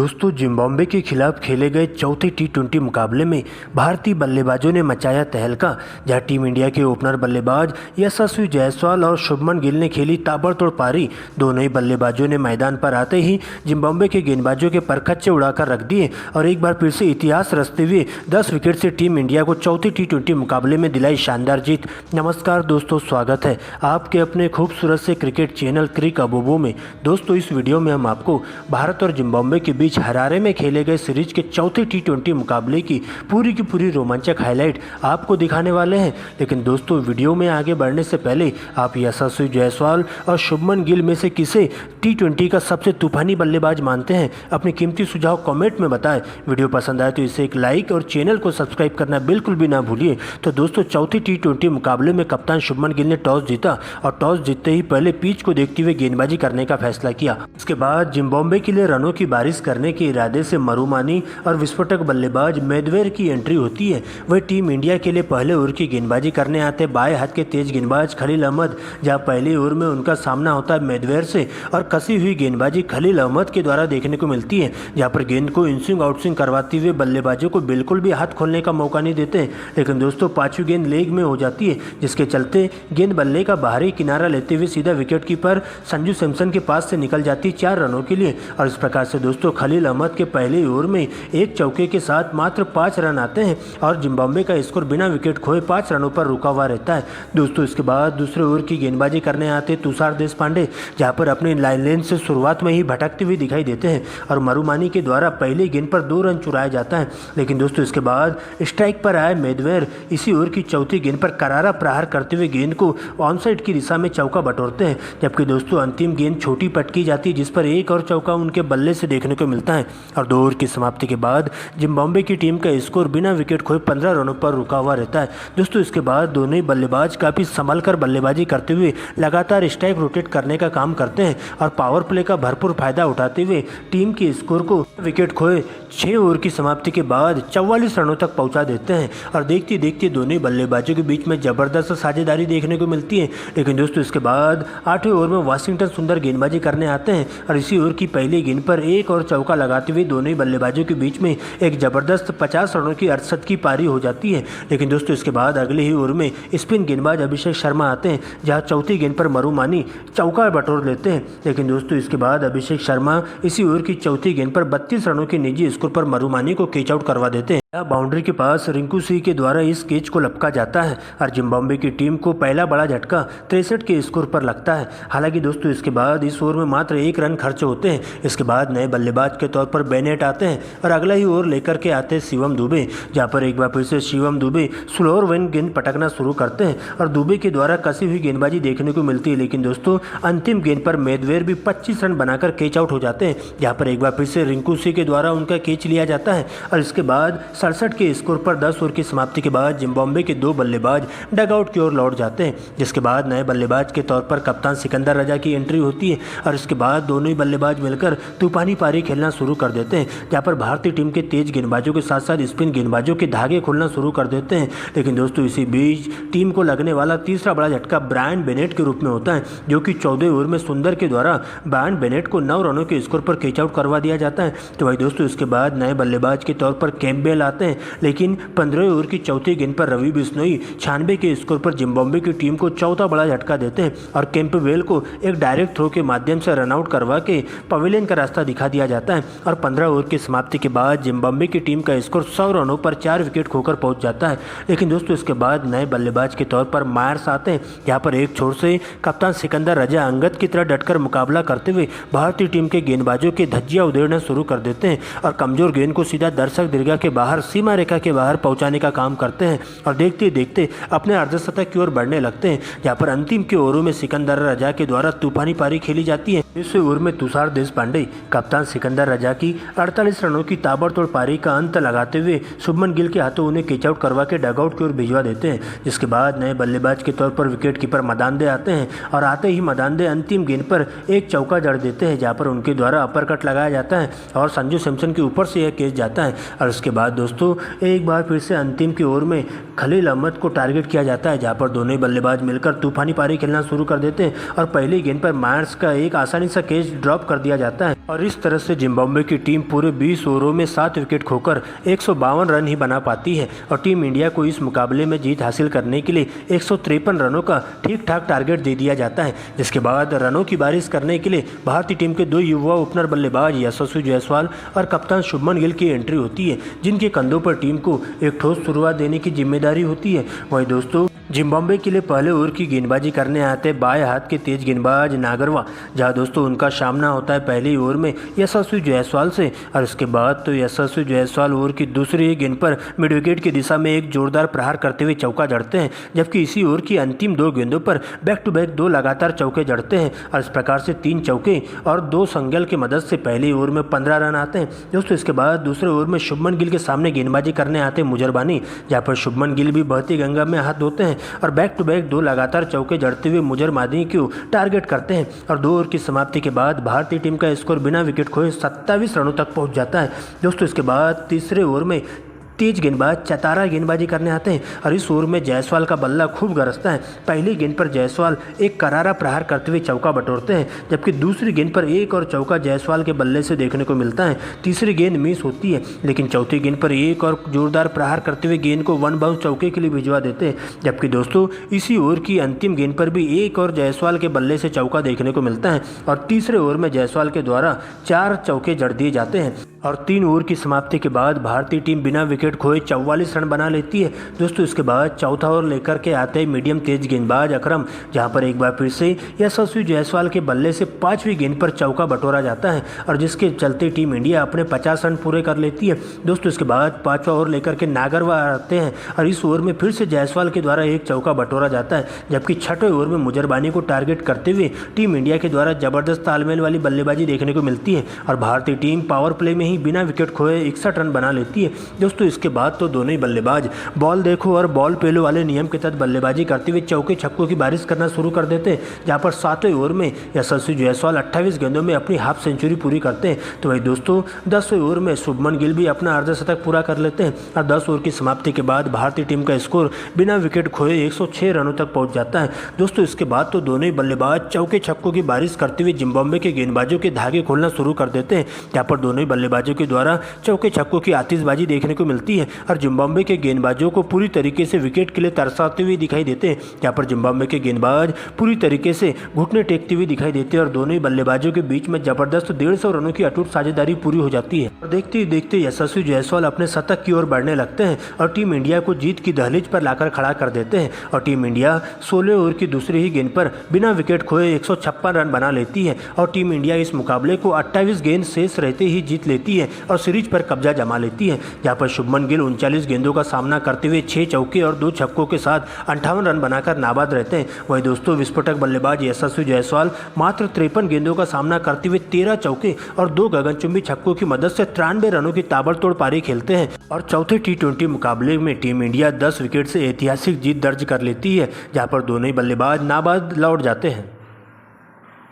दोस्तों जिम्बाब्वे के खिलाफ खेले गए चौथे टी20 मुकाबले में भारतीय बल्लेबाजों ने मचाया तहलका, जहां टीम इंडिया के ओपनर बल्लेबाज यशस्वी जायसवाल और शुभमन गिल ने खेली ताबड़तोड़ पारी। दोनों ही बल्लेबाजों ने मैदान पर आते ही जिम्बाब्वे के गेंदबाजों के परखच्चे उड़ाकर रख दिए और एक बार फिर से इतिहास रचते हुए 10 विकेट से टीम इंडिया को चौथे टी20 मुकाबले में दिलाई शानदार जीत। नमस्कार दोस्तों, स्वागत है आपके अपने खूबसूरत से क्रिकेट चैनल क्रिक अबोबो में। दोस्तों इस वीडियो में हम आपको भारत और जिम्बाब्वे के बीच हरारे में खेले गए सीरीज के चौथे टी20 मुकाबले की पूरी रोमांचक हाईलाइट आपको दिखाने वाले हैं। लेकिन दोस्तों वीडियो में आगे बढ़ने से पहले आप यशस्वी जायसवाल और शुभमन गिल में से किसे टी20 का सबसे तूफानी बल्लेबाज मानते हैं, अपने कीमती सुझाव कमेंट में बताएं। वीडियो पसंद आए तो इसे एक लाइक और चैनल को सब्सक्राइब करना बिल्कुल भी ना भूलिए। तो दोस्तों चौथे टी20 मुकाबले में कप्तान शुभमन गिल ने टॉस जीता और टॉस जीतते ही पहले पिच को देखते हुए गेंदबाजी करने का फैसला किया। इसके बाद जिम्बाब्वे के लिए रनों की बारिश करने के इरादे से मरुमानी और विस्फोटक बल्लेबाज मैदवेर की एंट्री होती है। वह टीम इंडिया के लिए पहले ओवर की गेंदबाजी करने आते बाएं हाथ के तेज गेंदबाज खलील अहमद, जहां पहले ओवर में उनका सामना होता है मैदवेर से और कसी हुई गेंदबाजी खलील अहमद के द्वारा देखने को मिलती है, जहां पर गेंद को इनस्विंग आउटस्विंग करवाते हुए बल्लेबाजों को बिल्कुल भी हाथ खोलने का मौका नहीं देते हैं। लेकिन दोस्तों पांचवी गेंद लेग में हो जाती है, जिसके चलते गेंद बल्ले का बाहरी किनारा लेते हुए सीधा विकेट कीपर संजू सैमसन के पास से निकल जाती है 4 रनों के लिए। और इस प्रकार से दोस्तों खलील अहमद के पहले ओवर में एक चौके के साथ मात्र 5 रन आते हैं और जिम्बाब्वे का स्कोर बिना विकेट खोए 5 रनों पर रुका हुआ रहता है। दोस्तों इसके बाद दूसरे ओवर की गेंदबाजी करने आते तुषार देशपांडे, जहां पर अपने लाइन लेन से शुरुआत में ही भटकते हुए दिखाई देते हैं और मरुमानी के द्वारा पहली गेंद पर 2 रन चुराया जाता है। लेकिन दोस्तों इसके बाद स्ट्राइक पर आए मैदवेर इसी ओवर की चौथी गेंद पर करारा प्रहार करते हुए गेंद को ऑन साइड की दिशा में चौका बटोरते हैं, जबकि दोस्तों अंतिम गेंद छोटी पटकी जाती है जिस पर एक और चौका उनके बल्ले से देखने को मिलता है। और 2 ओवर की समाप्ति के बाद जिम्बाब्वे की टीम का स्कोर बिना विकेट खोए 15 रनों पर रुका हुआ रहता है। दोस्तों इसके बाद दोनों ही बल्लेबाज काफ़ी संभल कर बल्लेबाजी करते हुए लगातार स्ट्राइक रोटेट करने का काम करते हैं और पावर प्ले का भरपूर फायदा उठाते हुए टीम के स्कोर को विकेट खोए 6 ओवर की समाप्ति के बाद 44 रनों तक पहुंचा देते हैं। और देखते देखते दोनों ही बल्लेबाजों के बीच में जबरदस्त साझेदारी देखने को मिलती है। लेकिन दोस्तों इसके बाद 8वें ओवर में वाशिंगटन सुंदर गेंदबाजी करने आते हैं और इसी ओवर की पहली गेंद पर एक और चौका लगाते हुए दोनों ही बल्लेबाजों के बीच में एक जबरदस्त 50 रनों की 68 की पारी हो जाती है। लेकिन दोस्तों इसके बाद अगले ही ओवर में स्पिन गेंदबाज अभिषेक शर्मा आते हैं, जहां चौथी गेंद पर मरुमानी चौका बटोर लेते हैं। लेकिन दोस्तों इसके बाद अभिषेक शर्मा इसी ओवर की चौथी गेंद पर 32 रनों के निजी स्कोर पर मरुमानी को कैच आउट करवा देते हैं। बाउंड्री के पास रिंकू सिंह के द्वारा इस कैच को लपका जाता है और जिम्बाब्वे की टीम को पहला बड़ा झटका 63 के स्कोर पर लगता है। हालांकि दोस्तों इसके बाद इस ओवर में मात्र 1 रन खर्च होते हैं। इसके बाद नए बल्लेबाज के तौर पर बेनेट आते हैं और अगला ही ओवर लेकर के आते हैं शिवम दुबे, जहां पर एक बार फिर से शिवम दुबे स्लोअर वेन गेंद पटकना शुरू करते हैं और दुबे के द्वारा कसी हुई गेंदबाजी देखने को मिलती है। लेकिन दोस्तों अंतिम गेंद पर मैदवेर भी 25 रन बनाकर कैच आउट हो जाते हैं, जहाँ पर एक बार फिर से रिंकू सिंह के द्वारा उनका कैच लिया जाता है। और इसके बाद 67 के स्कोर पर 10 ओवर की समाप्ति के बाद जिम्बाब्वे के 2 बल्लेबाज डगआउट की ओर लौट जाते हैं, जिसके बाद नए बल्लेबाज के तौर पर कप्तान सिकंदर रजा की एंट्री होती है और इसके बाद दोनों ही बल्लेबाज मिलकर तूफानी पारी खेलना शुरू कर देते हैं, जहां पर भारतीय टीम के तेज गेंदबाजों के साथ साथ स्पिन गेंदबाजों के धागे खोलना शुरू कर देते हैं। लेकिन दोस्तों इसी बीच टीम को लगने वाला तीसरा बड़ा झटका ब्रायन बेनेट के रूप में होता है, जो कि 14वें ओवर में सुंदर के द्वारा ब्रायन बेनेट को 9 रनों के स्कोर पर कैच आउट करवा दिया जाता है। तो भाई दोस्तों इसके बाद नए बल्लेबाज के तौर पर कैम्पबेल आते हैं, लेकिन 15वें ओवर की चौथी गेंद पर रवि बिश्नोई 96 के स्कोर पर जिम्बाब्वे की टीम को चौथा बड़ा झटका देते हैं और कैम्पबेल को एक डायरेक्ट थ्रो के माध्यम से रनआउट करवा के पवेलियन का रास्ता दिखा दिया जाता है। और 15 ओवर की समाप्ति के बाद जिम्बाब्वे की टीम का स्कोर 100 रनों पर 4 विकेट खोकर पहुंच जाता है। लेकिन दोस्तों इसके बाद नए बल्लेबाज के तौर पर मायर्स आते हैं, यहाँ पर एक छोर से कप्तान सिकंदर रजा अंगद की तरह डटकर मुकाबला करते हुए भारतीय टीम के गेंदबाजों के धज्जियां उधेड़ना शुरू कर देते हैं और कमजोर गेंद को सीधा दर्शक दीर्घा के बाहर सीमा रेखा के बाहर पहुंचाने का काम करते हैं और देखते देखते अपने अर्धशतक की ओर बढ़ने लगते हैं, जहां पर अंतिम के ओवरों में सिकंदर रजा के द्वारा तूफानी पारी खेली जाती है। इस ओवर में तुषार देशपांडे कप्तान सिकंदर रजा की 48 रनों की ताबड़तोड़ पारी का अंत लगाते हुए शुभमन गिल के हाथों उन्हें कैच आउट करवा के डगआउट की ओर भिजवा देते हैं। जिसके बाद नए बल्लेबाज के तौर पर विकेट कीपर मदानदे आते हैं और आते ही मदानदे अंतिम गेंद पर एक चौका जड़ देते हैं, जहाँ पर उनके द्वारा अपर कट लगाया जाता है और संजू सैमसन के ऊपर से यह कैच जाता है। और उसके बाद दोस्तों दोस्तों एक बार फिर से अंतिम की ओवर में खलील अहमद को टारगेट किया जाता है, जहां पर दोनों ही बल्लेबाज मिलकर तूफानी पारी खेलना शुरू कर देते हैं और पहली गेंद पर मायर्स का एक आसानी सा कैच ड्रॉप कर दिया जाता है और इस तरह से जिम्बाब्वे की टीम पूरे 20 ओवरों में 7 विकेट खोकर 152 रन ही बना पाती है और टीम इंडिया को इस मुकाबले में जीत हासिल करने के लिए 153 रनों का ठीक ठाक टारगेट दे दिया जाता है। जिसके बाद रनों की बारिश करने के लिए भारतीय टीम के 2 युवा ओपनर बल्लेबाज यशस्वी जायसवाल और कप्तान शुभमन गिल की एंट्री होती है, जिनके कंधों पर टीम को एक ठोस शुरुआत देने की जिम्मेदारी होती है। वहीं दोस्तों जिम्बाब्वे के लिए पहले ओवर की गेंदबाजी करने आते बाएं हाथ के तेज गेंदबाज नागरवा, जहां दोस्तों उनका सामना होता है पहली ओवर में यशस्वी जायसवाल से और इसके बाद तो यशस्वी जायसवाल ओवर की दूसरी गेंद पर मिड विकेट की दिशा में एक जोरदार प्रहार करते हुए चौका जड़ते हैं, जबकि इसी ओवर की अंतिम 2 गेंदों पर बैक टू बैक 2 लगातार चौके जड़ते हैं और इस प्रकार से 3 चौके और 2 संगल की मदद से पहली ओवर में 15 रन आते हैं। दोस्तों इसके बाद दूसरे ओवर में शुभमन गिल के सामने गेंदबाजी करने आते हैं मुजरबानी, जहाँ पर शुभमन गिल भी बहती गंगा में हाथ धोते हैं और बैक टू बैक 2 लगातार चौके जड़ते हुए मुजरबानी को टारगेट करते हैं और 2 ओवर की समाप्ति के बाद भारतीय टीम का स्कोर बिना विकेट खोए 27 रनों तक पहुंच जाता है। दोस्तों इसके बाद तीसरे ओवर में तेज गेंदबाज चतारा गेंदबाजी करने आते हैं और इस ओवर में जायसवाल का बल्ला खूब गरजता है। पहली गेंद पर जायसवाल एक करारा प्रहार करते हुए चौका बटोरते हैं, जबकि दूसरी गेंद पर एक और चौका जायसवाल के बल्ले से देखने को मिलता है। तीसरी गेंद मिस होती है, लेकिन चौथी गेंद पर एक और जोरदार प्रहार करते हुए गेंद को 1 बाउंस चौके के लिए भिजवा देते हैं, जबकि दोस्तों इसी ओवर की अंतिम गेंद पर भी एक और जायसवाल के बल्ले से चौका देखने को मिलता है और तीसरे ओवर में जायसवाल के द्वारा 4 चौके जड़ दिए जाते हैं और 3 ओवर की समाप्ति के बाद भारतीय टीम बिना विकेट खोए 44 रन बना लेती है। दोस्तों इसके बाद चौथा ओवर लेकर के आते हैं मीडियम तेज गेंदबाज अकरम, जहां पर एक बार फिर से यशस्वी जायसवाल के बल्ले से 5वीं गेंद पर चौका बटोरा जाता है और जिसके चलते टीम इंडिया अपने 50 रन पूरे कर लेती है। दोस्तों इसके बाद 5वां ओवर लेकर के नागरवा आते हैं और इस ओवर में फिर से जायसवाल के द्वारा एक चौका बटोरा जाता है, जबकि 6वें ओवर में मुजरबानी को टारगेट करते हुए टीम इंडिया के द्वारा जबरदस्त तालमेल वाली बल्लेबाजी देखने को मिलती है और भारतीय टीम पावर प्ले में ही बिना विकेट खोए 61 रन बना लेती है। दोस्तों इसके बाद तो दोनों ही बल्लेबाज बॉल देखो और बॉल पेलो वाले नियम के तहत बल्लेबाजी करते हुए चौके छक्कों की बारिश करना शुरू कर देते हैं, जहां पर 7वें ओवर में यशस्वी जायसवाल 28 गेंदों में अपनी हाफ सेंचुरी पूरी करते हैं। तो वही दोस्तों 10वें ओवर में शुभमन गिल भी अपना अर्धशतक पूरा कर लेते हैं और 10 ओवर की समाप्ति के बाद भारतीय टीम का स्कोर बिना विकेट खोए 106 रनों तक पहुंच जाता है। दोस्तों इसके बाद तो दोनों ही बल्लेबाज चौके छक्कों की बारिश करते हुए जिम्बाब्वे के गेंदबाजों के धागे खोलना शुरू कर देते हैं, जहां पर दोनों ही बल्लेबाजों के द्वारा चौके छक्कों की आतिशबाजी देखने को मिलती है और जिम्बाब्वे के गेंदबाजों को पूरी तरीके से विकेट के लिए तरसाते हुए दिखाई देते हैं। यहाँ पर जिम्बाब्वे के गेंदबाज पूरी तरीके से घुटने टेकते हुए दिखाई देते हैं और दोनों ही बल्लेबाजों के बीच में जबरदस्त 150 रनों की अटूट साझेदारी पूरी हो जाती है और देखते ही देखते यशस्वी जायसवाल अपने शतक की ओर बढ़ने लगते हैं और टीम इंडिया को जीत की दहलीज पर लाकर खड़ा कर देते हैं और टीम इंडिया 16 ओवर की दूसरी ही गेंद पर बिना विकेट खोए 156 रन बना लेती है और टीम इंडिया इस मुकाबले को 28 गेंद शेष रहते ही जीत लेती है और सीरीज पर कब्जा जमा लेती है, जहां पर शुभमन गिल 39 गेंदों का सामना करते हुए 6 चौके और 2 छक्कों के साथ 58 रन बनाकर नाबाद रहते हैं। वहीं दोस्तों विस्फोटक बल्लेबाज यशस्वी जायसवाल मात्र 53 गेंदों का सामना करते हुए 13 चौके और 2 गगनचुंबी छक्कों की मदद से 93 रनों की ताबड़तोड़ पारी खेलते हैं और चौथे T20 मुकाबले में टीम इंडिया 10 विकेट से ऐतिहासिक जीत दर्ज कर लेती है, जहां पर दोनों ही बल्लेबाज नाबाद लौट जाते हैं।